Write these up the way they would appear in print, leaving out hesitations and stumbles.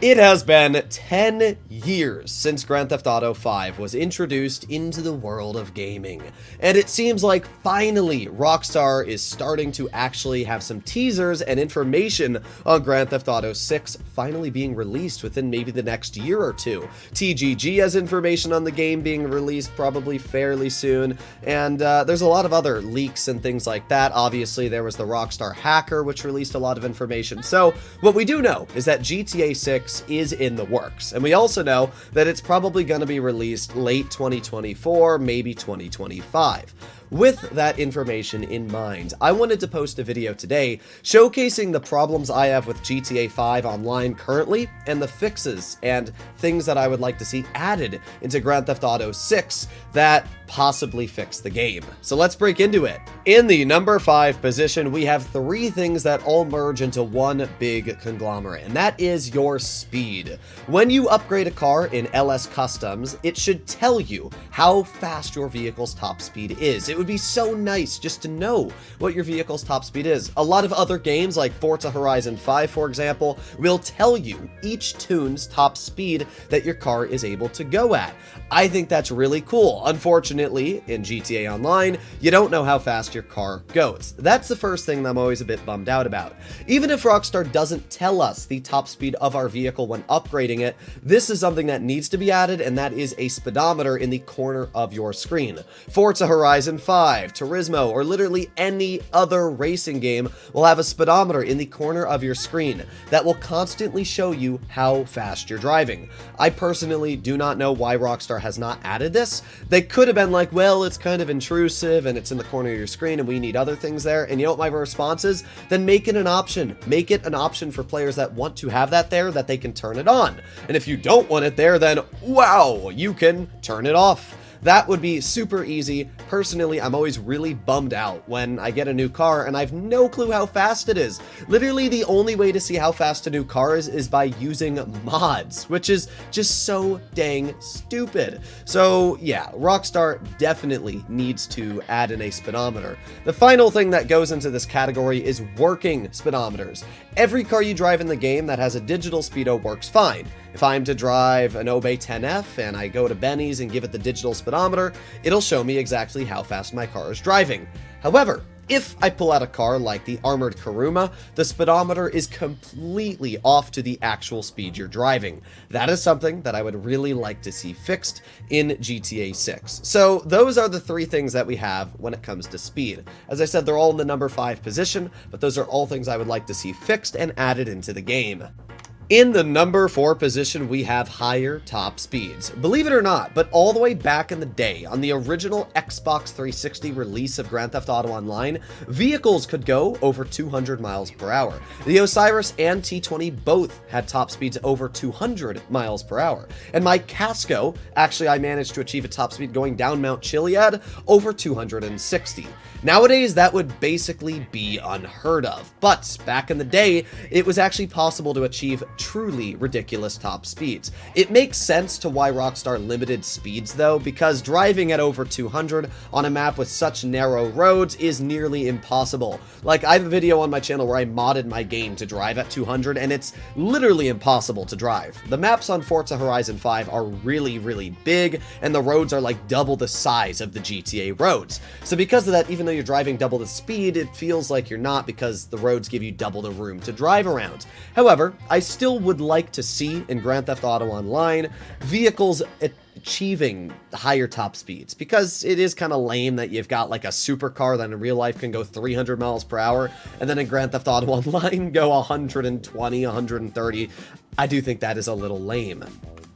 It has been 10 years since Grand Theft Auto 5 was introduced into the world of gaming, and it seems like finally Rockstar is starting to actually have some teasers and information on Grand Theft Auto 6 finally being released within maybe the next year or two. TGG has information on the game being released probably fairly soon, and there's a lot of other leaks and things like that. Obviously, there was the Rockstar hacker, which released a lot of information. So what we do know is that GTA 6 is in the works, and we also know that it's probably going to be released late 2024, maybe 2025. With that information in mind, I wanted to post a video today showcasing the problems I have with GTA 5 Online currently, and the fixes and things that I would like to see added into Grand Theft Auto 6 that possibly fix the game. So let's break into it. In the number 5 position, we have 3 things that all merge into one big conglomerate, and that is your speed. When you upgrade a car in LS Customs, it should tell you how fast your vehicle's top speed is. It would be so nice just to know what your vehicle's top speed is. A lot of other games like Forza Horizon 5, for example, will tell you each tune's top speed that your car is able to go at. I think that's really cool. Unfortunately, in GTA Online, you don't know how fast your car goes. That's the first thing that I'm always a bit bummed out about. Even if Rockstar doesn't tell us the top speed of our vehicle when upgrading it, this is something that needs to be added, and that is a speedometer in the corner of your screen. Forza Horizon 5, Turismo, or literally any other racing game will have a speedometer in the corner of your screen that will constantly show you how fast you're driving. I personally do not know why Rockstar has not added this. They could have been like, well, it's kind of intrusive and it's in the corner of your screen and we need other things there. And you know what my response is? Then make it an option. Make it an option for players that want to have that there, that they can turn it on. And if you don't want it there, then wow, you can turn it off. That would be super easy. Personally, I'm always really bummed out when I get a new car and I have no clue how fast it is. Literally, the only way to see how fast a new car is by using mods, which is just so dang stupid. So yeah, Rockstar definitely needs to add in a speedometer. The final thing that goes into this category is working speedometers. Every car you drive in the game that has a digital speedo works fine. If I'm to drive an Obey 10F and I go to Benny's and give it the digital speedometer, it'll show me exactly how fast my car is driving. However, if I pull out a car like the Armored Kuruma, the speedometer is completely off to the actual speed you're driving. That is something that I would really like to see fixed in GTA 6. So those are the 3 things that we have when it comes to speed. As I said, they're all in the number 5 position, but those are all things I would like to see fixed and added into the game. In the number 4 position, we have higher top speeds. Believe it or not, but all the way back in the day, on the original Xbox 360 release of Grand Theft Auto Online, vehicles could go over 200 miles per hour. The Osiris and T20 both had top speeds over 200 miles per hour. And my Casco, actually I managed to achieve a top speed going down Mount Chiliad over 260. Nowadays, that would basically be unheard of, but back in the day, it was actually possible to achieve truly ridiculous top speeds. It makes sense to why Rockstar limited speeds though, because driving at over 200 on a map with such narrow roads is nearly impossible. Like, I have a video on my channel where I modded my game to drive at 200, and it's literally impossible to drive. The maps on Forza Horizon 5 are really, really big, and the roads are like double the size of the GTA roads. So because of that, even though you're driving double the speed, it feels like you're not, because the roads give you double the room to drive around. However, I still would like to see in Grand Theft Auto Online vehicles achieving higher top speeds, because it is kind of lame that you've got like a supercar that in real life can go 300 miles per hour and then in Grand Theft Auto Online go 120, 130. I do think that is a little lame.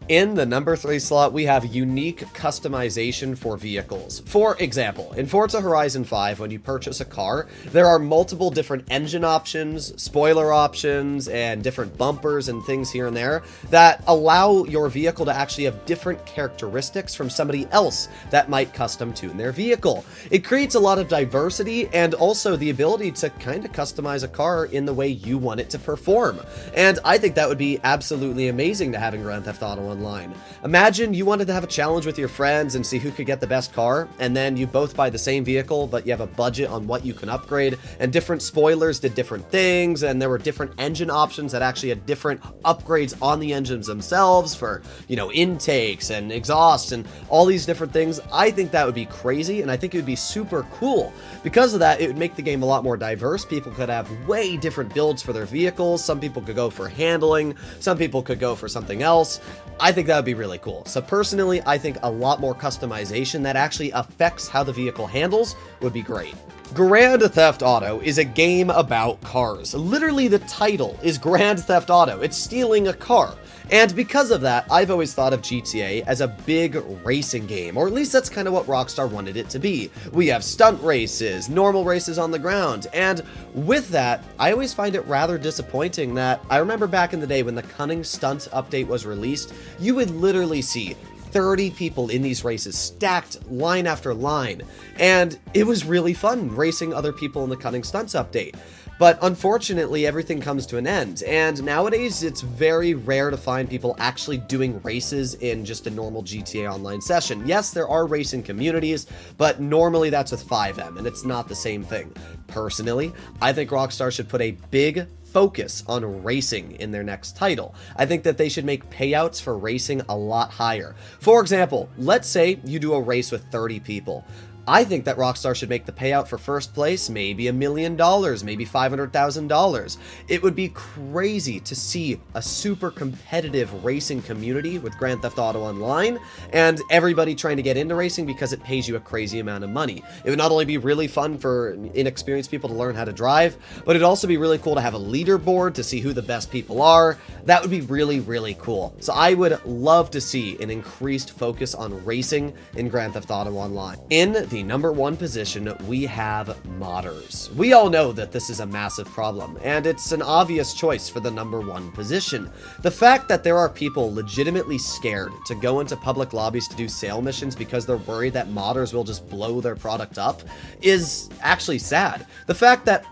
In the number 3 slot, we have unique customization for vehicles. For example, in Forza Horizon 5, when you purchase a car, there are multiple different engine options, spoiler options, and different bumpers and things here and there that allow your vehicle to actually have different characteristics from somebody else that might custom tune their vehicle. It creates a lot of diversity and also the ability to kind of customize a car in the way you want it to perform. And I think that would be absolutely amazing to have in Grand Theft Auto Online. Imagine you wanted to have a challenge with your friends and see who could get the best car, and then you both buy the same vehicle, but you have a budget on what you can upgrade, and different spoilers did different things, and there were different engine options that actually had different upgrades on the engines themselves for, you know, intakes and exhausts and all these different things. I think that would be crazy, and I think it would be super cool. Because of that, it would make the game a lot more diverse. People could have way different builds for their vehicles. Some people could go for handling, some people could go for something else. I think that would be really cool. So personally, I think a lot more customization that actually affects how the vehicle handles would be great. Grand Theft Auto is a game about cars. Literally, the title is Grand Theft Auto. It's stealing a car. And because of that, I've always thought of GTA as a big racing game, or at least that's kind of what Rockstar wanted it to be. We have stunt races, normal races on the ground, and with that, I always find it rather disappointing that I remember back in the day when the Cunning Stunt update was released, you would literally see 30 people in these races stacked line after line, and it was really fun racing other people in the Cunning Stunts update. But unfortunately, everything comes to an end, and nowadays it's very rare to find people actually doing races in just a normal GTA Online session. Yes, there are racing communities, but normally that's with FiveM, and it's not the same thing. Personally, I think Rockstar should put a big focus on racing in their next title. I think that they should make payouts for racing a lot higher. For example, let's say you do a race with 30 people. I think that Rockstar should make the payout for first place maybe $1 million, maybe $500,000. It would be crazy to see a super competitive racing community with Grand Theft Auto Online, and everybody trying to get into racing because it pays you a crazy amount of money. It would not only be really fun for inexperienced people to learn how to drive, but it'd also be really cool to have a leaderboard to see who the best people are. That would be really, really cool. So I would love to see an increased focus on racing in Grand Theft Auto Online. In the number one position, we have modders. We all know that this is a massive problem, and it's an obvious choice for the number one position. The fact that there are people legitimately scared to go into public lobbies to do sale missions because they're worried that modders will just blow their product up is actually sad. The fact that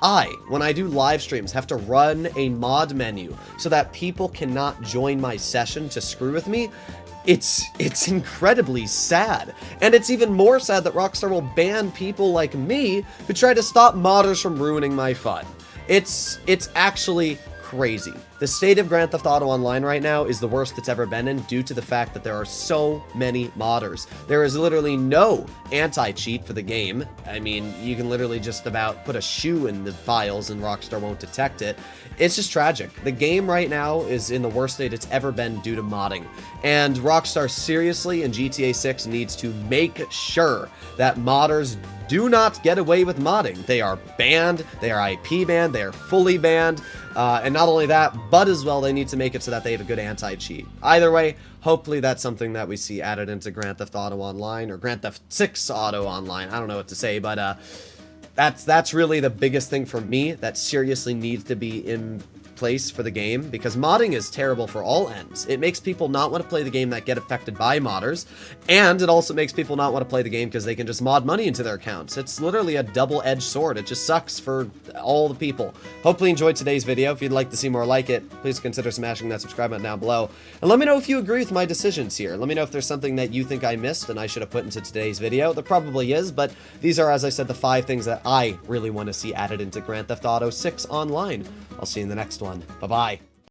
when I do live streams, have to run a mod menu so that people cannot join my session to screw with me, it's incredibly sad. And it's even more sad that Rockstar will ban people like me who try to stop modders from ruining my fun. It's actually crazy. The state of Grand Theft Auto Online right now is the worst it's ever been in due to the fact that there are so many modders. There is literally no anti-cheat for the game. I mean, you can literally just about put a shoe in the files and Rockstar won't detect it. It's just tragic. The game right now is in the worst state it's ever been due to modding. And Rockstar seriously in GTA 6 needs to make sure that modders do not get away with modding. They are banned, they are IP banned, they are fully banned, and not only that, but as well they need to make it so that they have a good anti-cheat. Either way, hopefully that's something that we see added into Grand Theft Auto Online, or Grand Theft 6 Auto Online, I don't know what to say, but that's really the biggest thing for me that seriously needs to be in place for the game, because modding is terrible for all ends. It makes people not want to play the game that get affected by modders, and it also makes people not want to play the game because they can just mod money into their accounts. It's literally a double-edged sword. It just sucks for all the people. Hopefully you enjoyed today's video. If you'd like to see more like it, please consider smashing that subscribe button down below. And let me know if you agree with my decisions here. Let me know if there's something that you think I missed and I should have put into today's video. There probably is, but these are, as I said, the 5 things that I really want to see added into Grand Theft Auto 6 Online. I'll see you in the next one. Bye-bye.